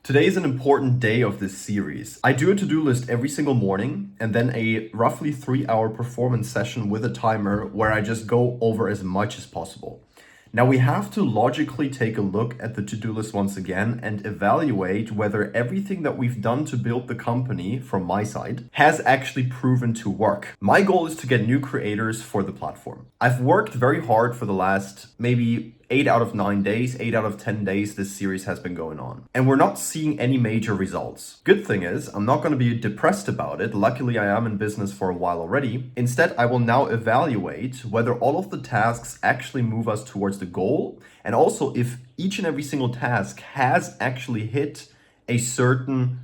Today is an important day of this series. I do a to-do list every single morning and then a roughly 3-hour performance session with a timer where I just go over as much as possible. Now we have to logically take a look at the to-do list once again and evaluate whether everything that we've done to build the company from my side has actually proven to work. My goal is to get new creators for the platform. I've worked very hard for the last maybe 8 out of 9 days, 8 out of 10 days this series has been going on. And we're not seeing any major results. Good thing is, I'm not going to be depressed about it. Luckily, I am in business for a while already. Instead, I will now evaluate whether all of the tasks actually move us towards the goal, and also if each and every single task has actually hit a certain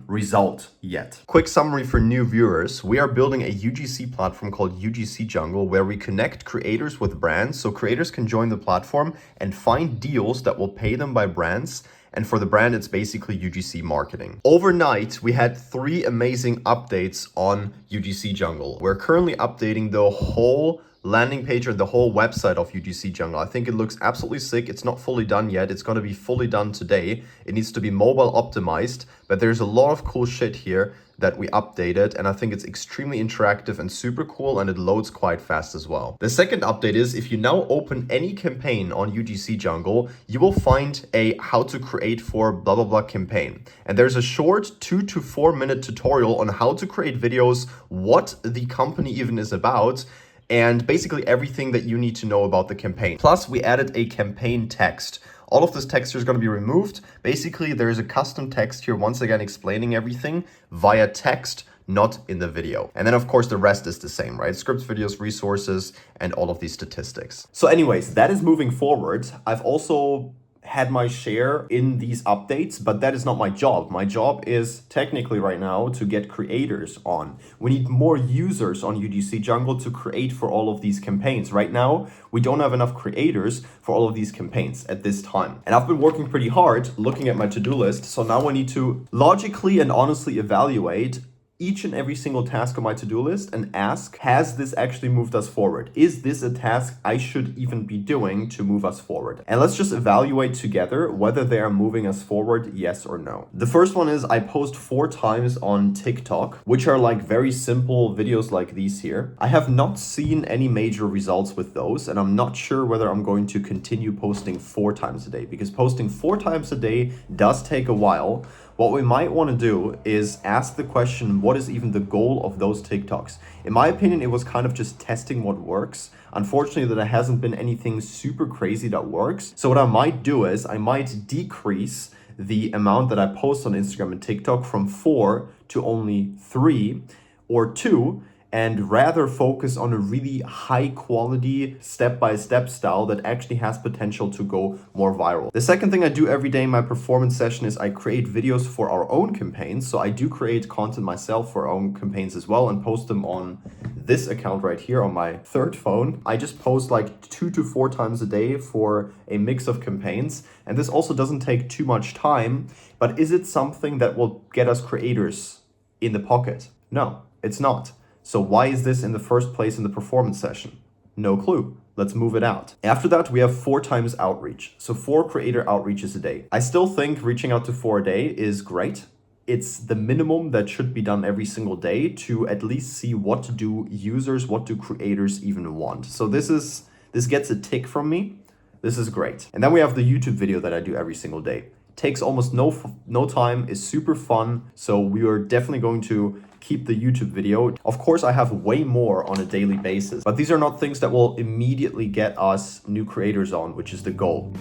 result yet. Quick summary for new viewers. We are building a UGC platform called UGC Jungle where we connect creators with brands so creators can join the platform and find deals that will pay them by brands. And for the brand, it's basically UGC marketing. Overnight, we had 3 amazing updates on UGC Jungle. We're currently updating the whole landing page or the whole website of UGC Jungle. I think it looks absolutely sick. It's not fully done yet. It's going to be fully done today. It needs to be mobile optimized, but there's a lot of cool shit here that we updated, and I think it's extremely interactive and super cool, and it loads quite fast as well. The second update is if you now open any campaign on UGC Jungle, you will find a how to create for blah blah blah campaign. And there's a short 2 to 4 minute tutorial on how to create videos, what the company even is about, and basically everything that you need to know about the campaign. Plus, we added a campaign text. All of this text here is going to be removed. Basically, there is a custom text here, once again, explaining everything via text, not in the video. And then, of course, the rest is the same, right? Scripts, videos, resources, and all of these statistics. So anyways, that is moving forward. I've also had my share in these updates, but that is not my job. My job is technically right now to get creators on. We need more users on UGC Jungle to create for all of these campaigns. Right now, we don't have enough creators for all of these campaigns at this time. And I've been working pretty hard looking at my to-do list. So now I need to logically and honestly evaluate each and every single task on my to-do list and ask, has this actually moved us forward? Is this a task I should even be doing to move us forward? And let's just evaluate together whether they are moving us forward, yes or no. The first one is I post 4 times on TikTok, which are like very simple videos like these here. I have not seen any major results with those, and I'm not sure whether I'm going to continue posting 4 times a day, because posting 4 times a day does take a while. What we might want to do is ask the question, what is even the goal of those TikToks? In my opinion, it was kind of just testing what works. Unfortunately, there hasn't been anything super crazy that works. So what I might do is I might decrease the amount that I post on Instagram and TikTok from 4 to only 3 or 2, and rather focus on a really high quality step-by-step style that actually has potential to go more viral. The second thing I do every day in my performance session is I create videos for our own campaigns. So I do create content myself for our own campaigns as well and post them on this account right here on my third phone. I just post like 2 to 4 times a day for a mix of campaigns. And this also doesn't take too much time, but is it something that will get us creators in the pocket? No, it's not. So why is this in the first place in the performance session? No clue. Let's move it out. After that, we have 4 times outreach. So 4 creator outreaches a day. I still think reaching out to 4 a day is great. It's the minimum that should be done every single day to at least see what do users, what do creators even want. So this gets a tick from me. This is great. And then we have the YouTube video that I do every single day. Takes almost no time, is super fun. So we are definitely going to keep the YouTube video. Of course, I have way more on a daily basis, but these are not things that will immediately get us new creators on, which is the goal.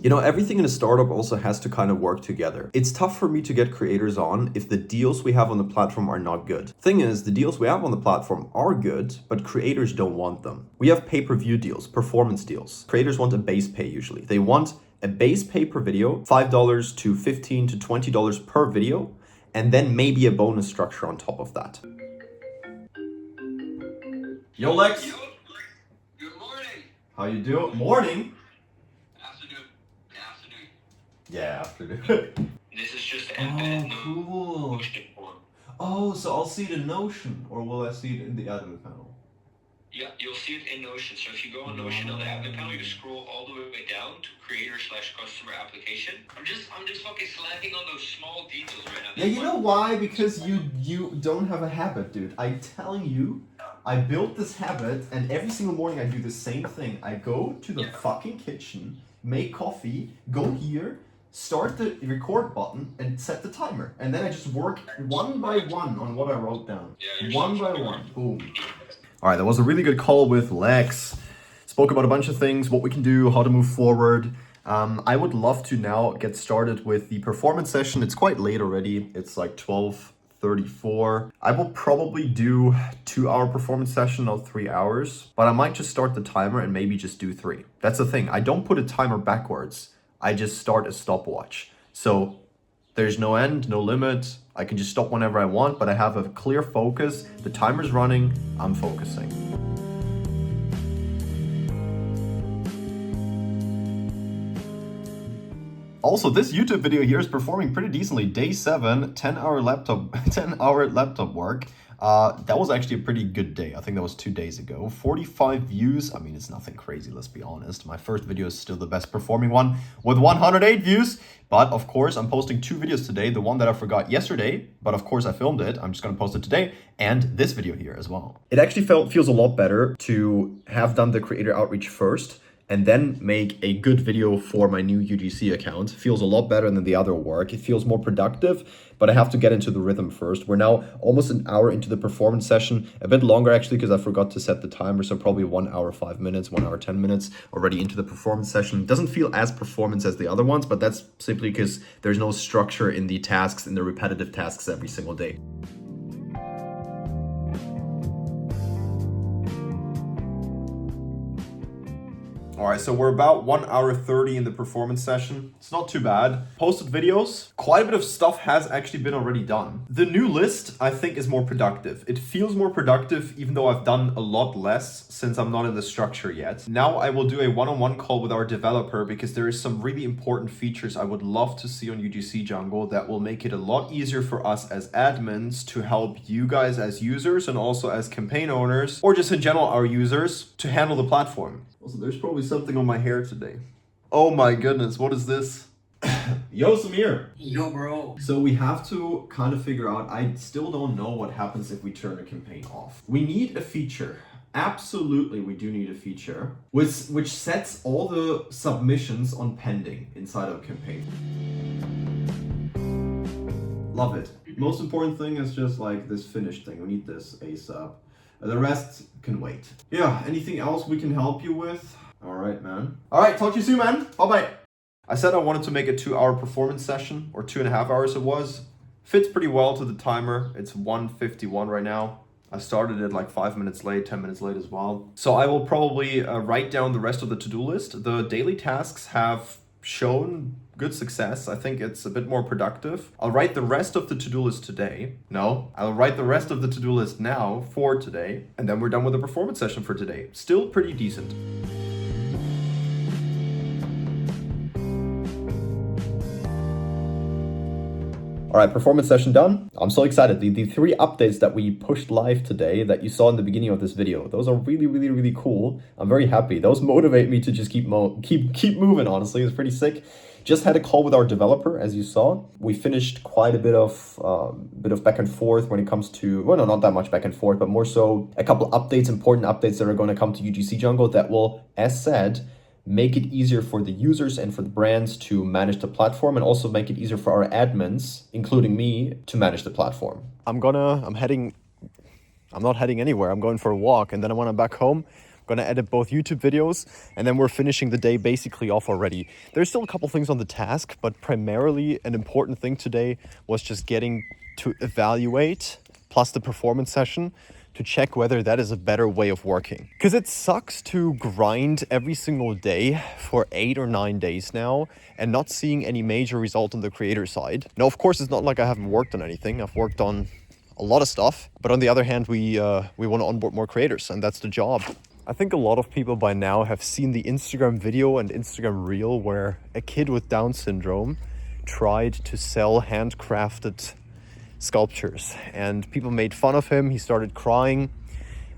You know, everything in a startup also has to kind of work together. It's tough for me to get creators on if the deals we have on the platform are not good. Thing is, the deals we have on the platform are good, but creators don't want them. We have pay-per-view deals, performance deals. Creators want a base pay usually. They want a base pay per video, $5 to $15 to $20 per video, and then maybe a bonus structure on top of that. Yo, Lex. Yo, good morning. How you doing? Morning? Afternoon. Yeah, afternoon. This is just to embed the Cool. Notion form. Oh, so I'll see it in Notion, or will I see it in the admin panel? Yeah, you'll see it in Notion. So if you go on Notion on the admin panel, you just scroll all the way down to creator/customer application. I'm just fucking slacking on those small details right now. Yeah, you know why? Because you don't have a habit, dude. I'm telling you, I built this habit, and every single morning I do the same thing. I go to the fucking kitchen, make coffee, go here, start the record button, and set the timer. And then I just work one by one on what I wrote down. One by one. Boom. All right, that was a really good call with Lex. Spoke about a bunch of things, what we can do, how to move forward. I would love to now get started with the performance session. It's quite late already. It's like 12:34. I will probably do 2-hour performance session, not 3 hours, but I might just start the timer and maybe just do 3. That's the thing. I don't put a timer backwards. I just start a stopwatch. So there's no end, no limit. I can just stop whenever I want, but I have a clear focus. The timer's running, I'm focusing. Also, this YouTube video here is performing pretty decently. Day 7, 10-hour laptop work. That was actually a pretty good day. I think that was 2 days ago. 45 views. I mean, it's nothing crazy, let's be honest. My first video is still the best performing one with 108 views. But of course, I'm posting 2 videos today. The one that I forgot yesterday, but of course I filmed it. I'm just gonna post it today, and this video here as well. It actually feels a lot better to have done the creator outreach first and then make a good video for my new UGC account. Feels a lot better than the other work. It feels more productive, but I have to get into the rhythm first. We're now almost an hour into the performance session, a bit longer actually because I forgot to set the timer, so probably 1 hour 5 minutes, 1 hour 10 minutes already into the performance session. Doesn't feel as performance as the other ones, but that's simply because there's no structure in the tasks, in the repetitive tasks every single day. All right, so we're about 1 hour 30 in the performance session. It's not too bad. Posted videos. Quite a bit of stuff has actually been already done. The new list, I think, is more productive. It feels more productive, even though I've done a lot less since I'm not in the structure yet. Now I will do a one-on-one call with our developer because there is some really important features I would love to see on UGC Jungle that will make it a lot easier for us as admins to help you guys as users and also as campaign owners, or just in general our users, to handle the platform. Also, there's probably something on my hair today. Oh my goodness, what is this? Yo, Samir. Yo, bro. So we have to kind of figure out, I still don't know what happens if we turn a campaign off. We need a feature. Absolutely, we do need a feature which sets all the submissions on pending inside of a campaign. Love it. Most important thing is just like this finished thing. We need this ASAP. The rest can wait. Yeah, anything else we can help you with? All right, man. All right, talk to you soon, man. Bye-bye. I said I wanted to make a 2-hour performance session, or 2.5 hours it was. Fits pretty well to the timer. It's 1:51 right now. I started it like 5 minutes late, 10 minutes late as well. So I will probably write down the rest of the to-do list. The daily tasks have shown good success. I think it's a bit more productive. I'll write the rest of the to-do list today. No, I'll write the rest of the to-do list now for today, and then we're done with the performance session for today. Still pretty decent. All right, performance session done. I'm so excited. The 3 updates that we pushed live today that you saw in the beginning of this video, those are really, really, really cool. I'm very happy. Those motivate me to just keep moving, honestly. It's pretty sick. Just had a call with our developer, as you saw. We finished quite a bit of back and forth when it comes to, well, no, not that much back and forth, but more so a couple updates, important updates that are going to come to UGC Jungle that will, as said, make it easier for the users and for the brands to manage the platform, and also make it easier for our admins, including me, to manage the platform. I'm not heading anywhere. I'm going for a walk, and then when I'm back home, I'm gonna edit both YouTube videos, and then we're finishing the day basically off already. There's still a couple things on the task, but primarily an important thing today was just getting to evaluate, plus the performance session, to check whether that is a better way of working. Because it sucks to grind every single day for 8 or 9 days now and not seeing any major result on the creator side. Now, of course, it's not like I haven't worked on anything. I've worked on a lot of stuff, but on the other hand, we want to onboard more creators, and that's the job. I think a lot of people by now have seen the Instagram video and Instagram reel where a kid with Down syndrome tried to sell handcrafted sculptures, and people made fun of him. He started crying,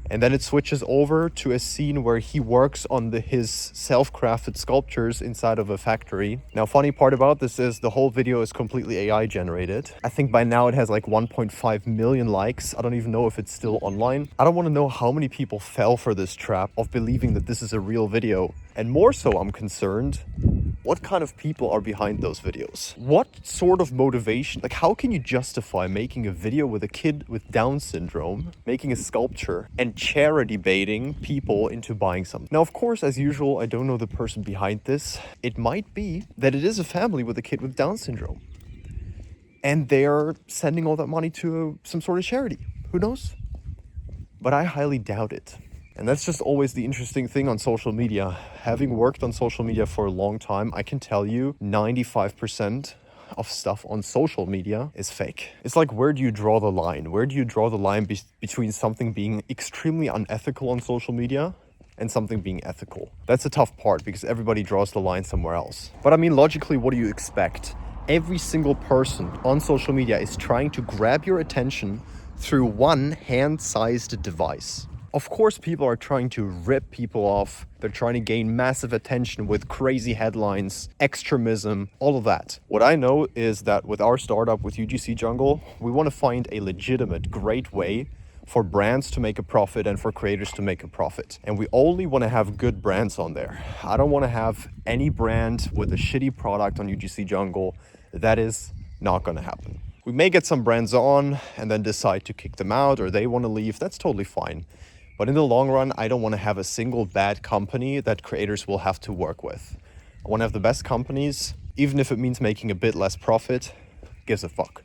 And then it switches over to a scene where he works on his self-crafted sculptures inside of a factory. Now, funny part about this is the whole video is completely AI generated. I think by now it has like 1.5 million likes. I don't even know if it's still online. I don't want to know how many people fell for this trap of believing that this is a real video. And more so, I'm concerned, what kind of people are behind those videos? What sort of motivation? Like, how can you justify making a video with a kid with Down syndrome, making a sculpture, and charity baiting people into buying something? Now, of course, as usual, I don't know the person behind this. It might be that it is a family with a kid with Down syndrome, and they're sending all that money to some sort of charity. Who knows? But I highly doubt it. And that's just always the interesting thing on social media. Having worked on social media for a long time, I can tell you 95% of stuff on social media is fake. It's like, where do you draw the line? Where do you draw the line between something being extremely unethical on social media and something being ethical? That's a tough part because everybody draws the line somewhere else. But I mean, logically, what do you expect? Every single person on social media is trying to grab your attention through one hand-sized device. Of course, people are trying to rip people off. They're trying to gain massive attention with crazy headlines, extremism, all of that. What I know is that with our startup, with UGC Jungle, we want to find a legitimate, great way for brands to make a profit and for creators to make a profit. And we only want to have good brands on there. I don't want to have any brand with a shitty product on UGC Jungle. That is not going to happen. We may get some brands on and then decide to kick them out, or they want to leave. That's totally fine. But in the long run, I don't want to have a single bad company that creators will have to work with. I want to have the best companies, even if it means making a bit less profit. Gives a fuck.